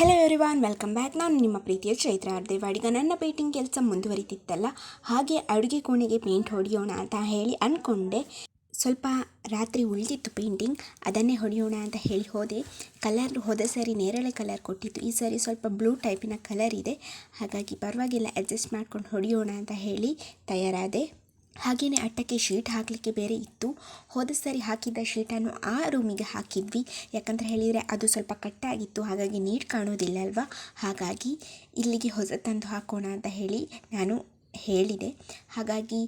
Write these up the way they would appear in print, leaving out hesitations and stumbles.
Hello everyone, welcome back. ನಾನು ನಿಮ್ಮ ಪ್ರೀತಿಯ ಚೈತ್ರ ಅರ್ದೇವಾಡ್. ಈಗ ನನ್ನ ಪೇಂಟಿಂಗ್ ಕೆಲಸ ಮುಂದುವರಿತಿತ್ತಲ್ಲ, ಹಾಗೆ ಅಡುಗೆ ಕೋಣೆಗೆ ಪೇಂಟ್ ಹೊಡೆಯೋಣ ಅಂತ ಹೇಳಿ ಅಂದ್ಕೊಂಡೆ. ಸ್ವಲ್ಪ ರಾತ್ರಿ ಉಳಿದಿತ್ತು ಪೇಂಟಿಂಗ್, ಅದನ್ನೇ ಹೊಡೆಯೋಣ ಅಂತ ಹೇಳಿ ಹೋದೆ. ಕಲರ್ ಹೋದ ಸರಿ ನೇರಳೆ ಕಲರ್ ಕೊಟ್ಟಿತ್ತು, ಈ ಸರಿ ಸ್ವಲ್ಪ ಬ್ಲೂ ಟೈಪಿನ ಕಲರ್ ಇದೆ. ಹಾಗಾಗಿ ಪರವಾಗಿಲ್ಲ, ಅಡ್ಜಸ್ಟ್ ಮಾಡ್ಕೊಂಡು ಹೊಡೆಯೋಣ ಅಂತ ಹೇಳಿ ತಯಾರಾದೆ. ಹಾಗೆಯೇ ಅಟ್ಟಕ್ಕೆ ಶೀಟ್ ಹಾಕಲಿಕ್ಕೆ ಬೇರೆ ಇತ್ತು. ಹೋದ ಸರಿ ಹಾಕಿದ್ದ ಶೀಟನ್ನು ಆ ರೂಮಿಗೆ ಹಾಕಿದ್ವಿ, ಯಾಕಂತ ಹೇಳಿದರೆ ಅದು ಸ್ವಲ್ಪ ಕಟ್ಟಾಗಿತ್ತು, ಹಾಗಾಗಿ ನೀಟ್ ಕಾಣೋದಿಲ್ಲ ಅಲ್ವಾ. ಹಾಗಾಗಿ ಇಲ್ಲಿಗೆ ಹೊಸ ತಂದು ಹಾಕೋಣ ಅಂತ ಹೇಳಿ ನಾನು ಹೇಳಿದೆ. ಹಾಗಾಗಿ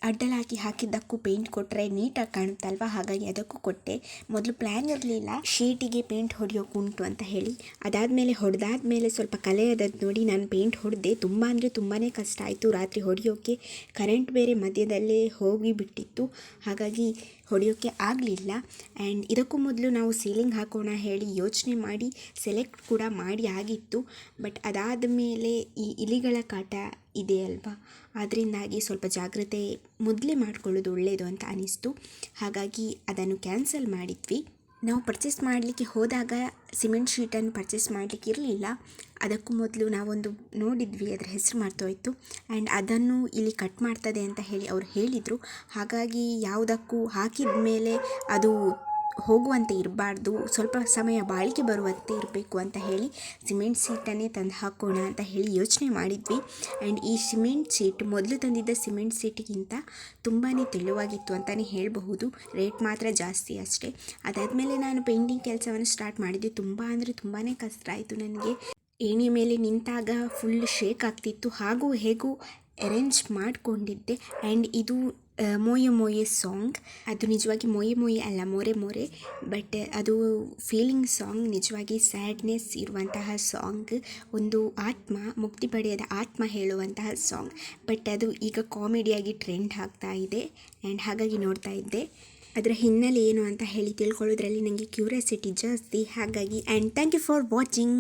ಅಡ್ಡಲಾಗಿ ಹಾಕಿದ್ದಕ್ಕೂ ಪೇಂಟ್ ಕೊಟ್ಟರೆ ನೀಟಾಗಿ ಕಾಣುತ್ತಲ್ವ, ಹಾಗಾಗಿ ಅದಕ್ಕೂ ಕೊಟ್ಟೆ. ಮೊದಲು ಪ್ಲ್ಯಾನ್ ಇರಲಿಲ್ಲ ಶೀಟಿಗೆ ಪೇಂಟ್ ಹೊಡೆಯೋಕೆ ಉಂಟು ಅಂತ ಹೇಳಿ. ಅದಾದಮೇಲೆ ಹೊಡೆದಾದ್ಮೇಲೆ ಸ್ವಲ್ಪ ಕಲೆ ಅದದ್ದು ನೋಡಿ ನಾನು ಪೇಂಟ್ ಹೊಡೆದೆ. ತುಂಬ ಅಂದರೆ ತುಂಬಾ ಕಷ್ಟ ಆಯಿತು ರಾತ್ರಿ ಹೊಡೆಯೋಕ್ಕೆ. ಕರೆಂಟ್ ಬೇರೆ ಮಧ್ಯದಲ್ಲೇ ಹೋಗಿಬಿಟ್ಟಿತ್ತು, ಹಾಗಾಗಿ ಹೊಡೆಯೋಕ್ಕೆ ಆಗಲಿಲ್ಲ. ಆ್ಯಂಡ್ ಇದಕ್ಕೂ ಮೊದಲು ನಾವು ಸೀಲಿಂಗ್ ಹಾಕೋಣ ಹೇಳಿ ಯೋಚನೆ ಮಾಡಿ ಸೆಲೆಕ್ಟ್ ಕೂಡ ಮಾಡಿ ಆಗಿತ್ತು. ಬಟ್ ಅದಾದ ಮೇಲೆ ಈ ಇಲಿಗಳ ಕಾಟ ಇದೆ ಅಲ್ವಾ, ಅದರಿಂದಾಗಿ ಸ್ವಲ್ಪ ಜಾಗ್ರತೆ ಮೊದಲೇ ಮಾಡಿಕೊಳ್ಳೋದು ಒಳ್ಳೆಯದು ಅಂತ ಅನಿಸ್ತು. ಹಾಗಾಗಿ ಅದನ್ನು ಕ್ಯಾನ್ಸಲ್ ಮಾಡಿದ್ವಿ. ನಾವು ಪರ್ಚೇಸ್ ಮಾಡಲಿಕ್ಕೆ ಹೋದಾಗ ಸಿಮೆಂಟ್ ಶೀಟನ್ನು ಪರ್ಚೇಸ್ ಮಾಡಲಿಕ್ಕೆ ಇರಲಿಲ್ಲ. ಅದಕ್ಕೂ ಮೊದಲು ನಾವೊಂದು ನೋಡಿದ್ವಿ, ಅದರ ಹೆಸರು ಮರ್ತೋಯ್ತು. ಆ್ಯಂಡ್ ಅದನ್ನು ಇಲ್ಲಿ ಕಟ್ ಮಾಡ್ತದೆ ಅಂತ ಹೇಳಿ ಅವರು ಹೇಳಿದರು. ಹಾಗಾಗಿ ಯಾವುದಕ್ಕೂ ಹಾಕಿದ ಮೇಲೆ ಅದು ಹೋಗುವಂತೆ ಇರಬಾರ್ದು, ಸ್ವಲ್ಪ ಸಮಯ ಬಾಳಿಕೆ ಬರುವಂತೆ ಇರಬೇಕು ಅಂತ ಹೇಳಿ ಸಿಮೆಂಟ್ ಸೀಟನ್ನೇ ತಂದು ಹಾಕೋಣ ಅಂತ ಹೇಳಿ ಯೋಚನೆ ಮಾಡಿದ್ವಿ. ಆ್ಯಂಡ್ ಈ ಸಿಮೆಂಟ್ ಸೀಟ್ ಮೊದಲು ತಂದಿದ್ದ ಸಿಮೆಂಟ್ ಸೀಟಿಗಿಂತ ತುಂಬಾ ತೆಳುವಾಗಿತ್ತು ಅಂತಲೇ ಹೇಳಬಹುದು. ರೇಟ್ ಮಾತ್ರ ಜಾಸ್ತಿ ಅಷ್ಟೇ. ಅದಾದಮೇಲೆ ನಾನು ಪೇಂಟಿಂಗ್ ಕೆಲಸವನ್ನು ಸ್ಟಾರ್ಟ್ ಮಾಡಿದ್ದೆ. ತುಂಬ ಅಂದರೆ ತುಂಬಾ ಕಷ್ಟ ಆಯಿತು ನನಗೆ. ಏಣಿ ಮೇಲೆ ನಿಂತಾಗ ಫುಲ್ ಶೇಕ್ ಆಗ್ತಿತ್ತು, ಹಾಗೂ ಹೇಗೂ ಅರೇಂಜ್ ಮಾಡಿಕೊಂಡಿದ್ದೆ. ಆ್ಯಂಡ್ ಇದು ಮೋಯೆ ಮೋಯೆ ಸಾಂಗ್, ಅದು ನಿಜವಾಗಿ ಮೋಯೆ ಮೋಯೆ ಅಲ್ಲ, ಮೋರೆ ಮೋರೆ. ಬಟ್ ಅದು ಫೀಲಿಂಗ್ ಸಾಂಗ್, ನಿಜವಾಗಿ ಸ್ಯಾಡ್ನೆಸ್ ಇರುವಂತಹ ಸಾಂಗ್, ಒಂದು ಆತ್ಮ, ಮುಕ್ತಿ ಪಡೆಯದ ಆತ್ಮ ಹೇಳುವಂತಹ ಸಾಂಗ್. ಬಟ್ ಅದು ಈಗ ಕಾಮಿಡಿಯಾಗಿ ಟ್ರೆಂಡ್ ಆಗ್ತಾ ಇದೆ. ಆ್ಯಂಡ್ ಹಾಗಾಗಿ ನೋಡ್ತಾ ಇದ್ದೆ. ಅದರ ಹಿನ್ನೆಲೆ ಏನು ಅಂತ ಹೇಳಿ ತಿಳ್ಕೊಳ್ಳೋದ್ರಲ್ಲಿ ನನಗೆ ಕ್ಯೂರಿಯಾಸಿಟಿ ಜಾಸ್ತಿ, ಹಾಗಾಗಿ. And thank you for watching.